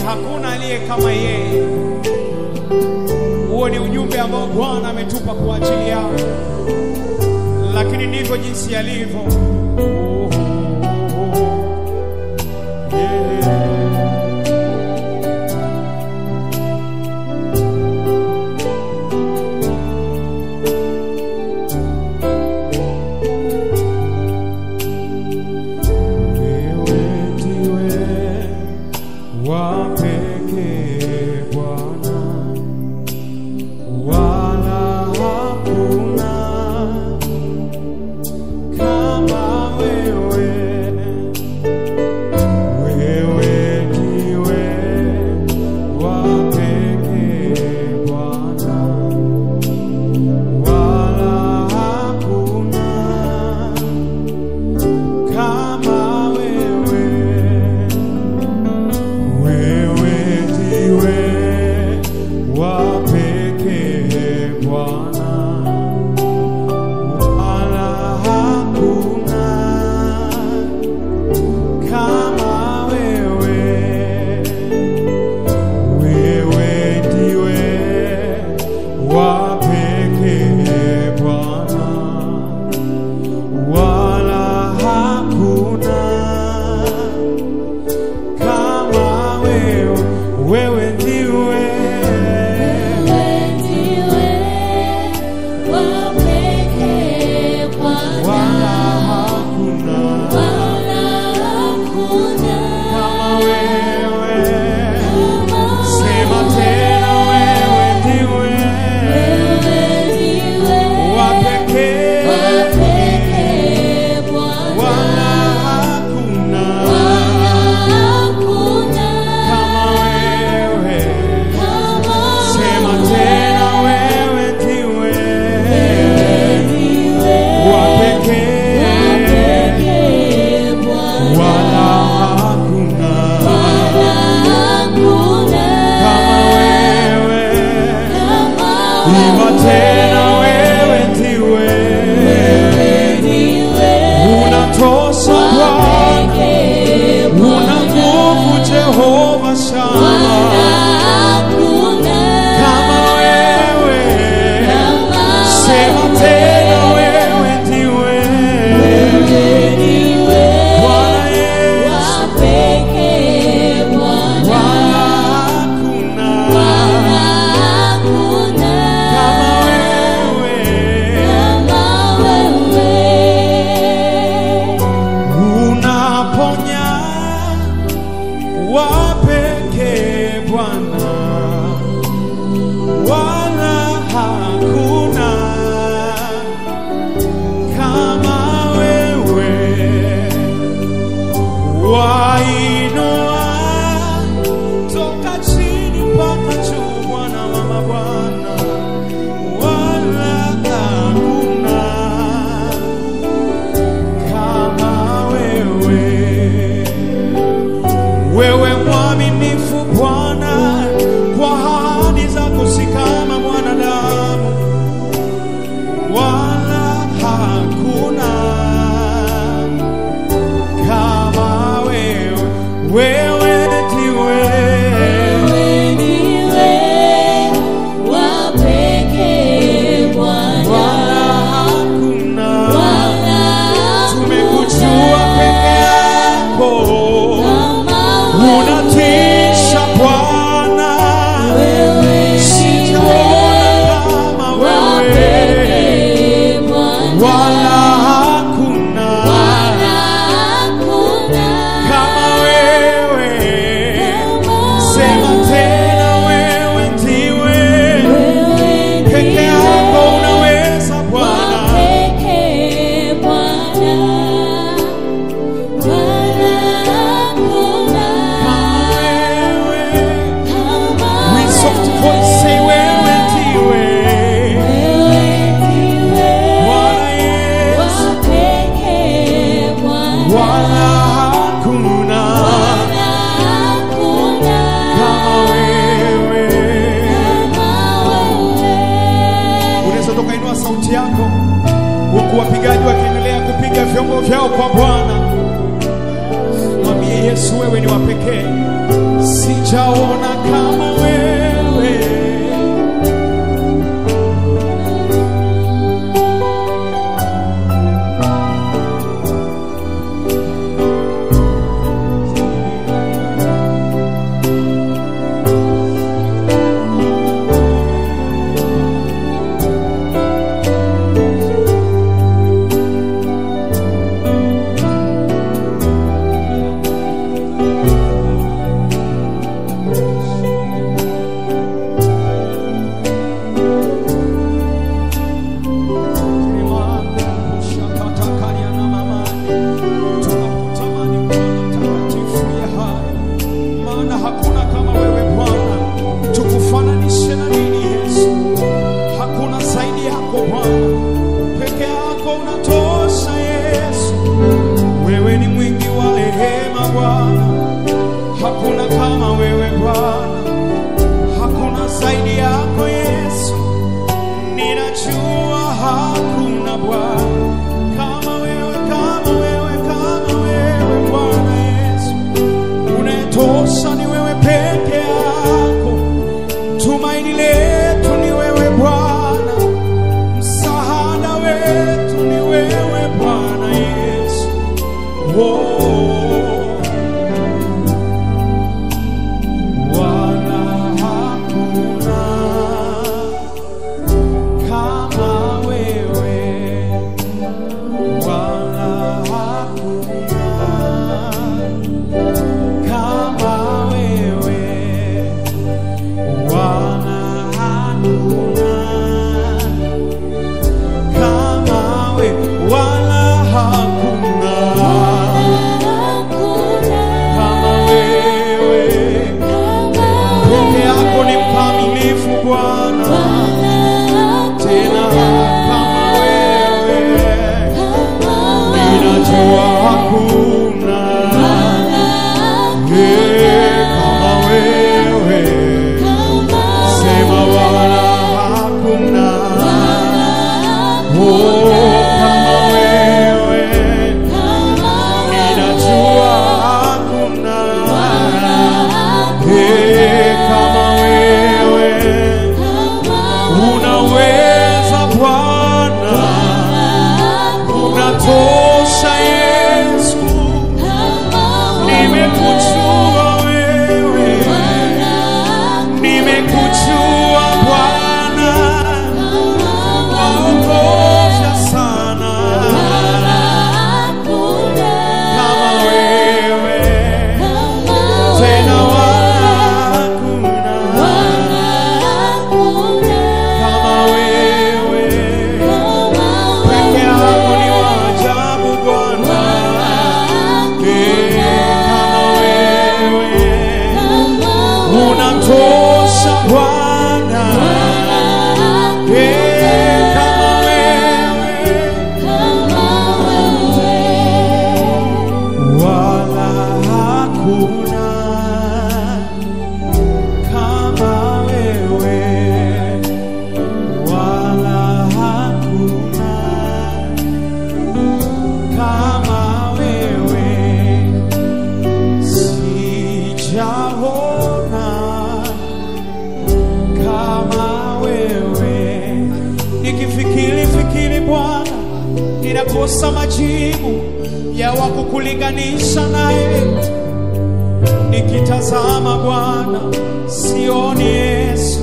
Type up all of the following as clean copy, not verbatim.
hakuna aliye kama yeye. Huo ni ujumbe ambao Bwana ametupa kuachilia, lakini ndivyo jinsi alivyo. vyombo vyao kwa Bwana. Mwambie Yesu, wewe ni wa pekee. sijaona kama wewe. Hakuna kama wewe Bwana, hakuna zaidi yako Yesu. Ninajua hakuna Bwana kama wewe, kama wewe, kama wewe Bwana Yesu. Unayetosha ni wewe peke yako, tumaini letu ni wewe Bwana, msaada wetu ni wewe Bwana Yesu. Ninakosa majibu ya wakukulinganisha naye. Nikitazama Bwana sioni Yesu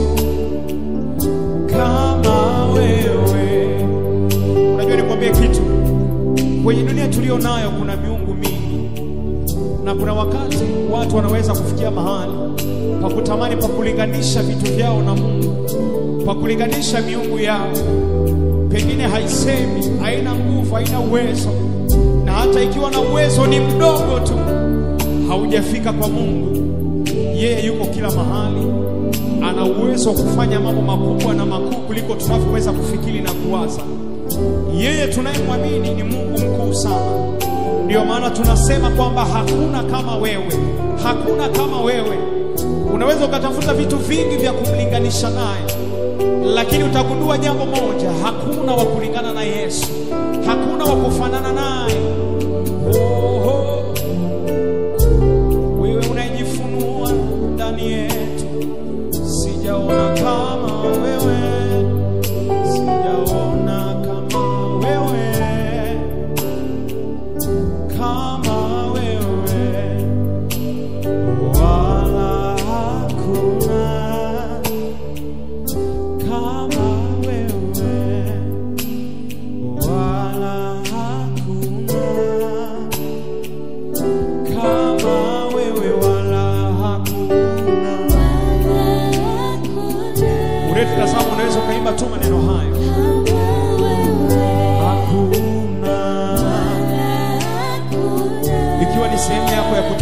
kama wewe. Unajua nikwambie kitu, kwenye dunia tulio nayo kuna miungu mingi, na kuna wakati watu wanaweza kufikia mahali pa kutamani pa kulinganisha vitu vyao na Mungu, pa kulinganisha miungu yao. Pengine haisemi, haina nguvu, haina uwezo, na hata ikiwa na uwezo ni mdogo tu, haujafika kwa Mungu. Yeye yuko kila mahali, ana uwezo wa kufanya mambo makubwa na makuu kuliko tunavyoweza kufikiri na kuwaza. Yeye tunayemwamini ni Mungu mkuu sana. Ndio maana tunasema kwamba hakuna kama wewe, hakuna kama wewe. Unaweza ukatafuta vitu vingi vya kumlinganisha naye, lakini utagundua jambo moja: hakuna wa kulingana na Yesu, hakuna wa kufanana naye. Wewe unajifunua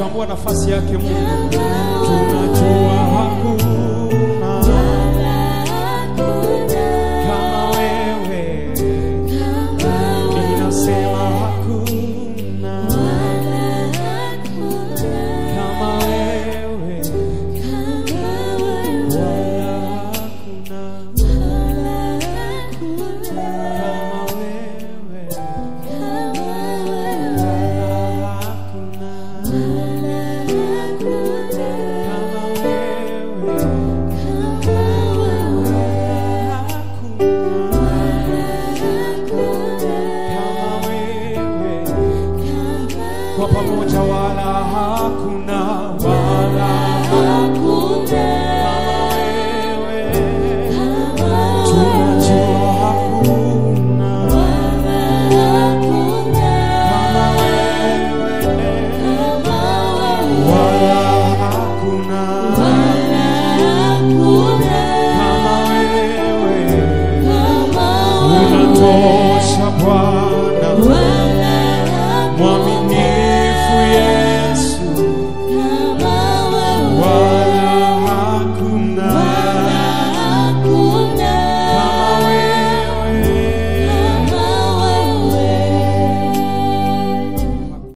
kutambua nafasi yake Mungu. Tunajua hakuna kama wewe, ninasema hakuna kama wewe, wala hakuna kama wewe, wala hakuna kwa pamoja, wala hakuna, wala hakuna kama wewe. Tunajua hakuna kama wewe, wala hakuna kama wewe. Unatosha Bwana, mwamini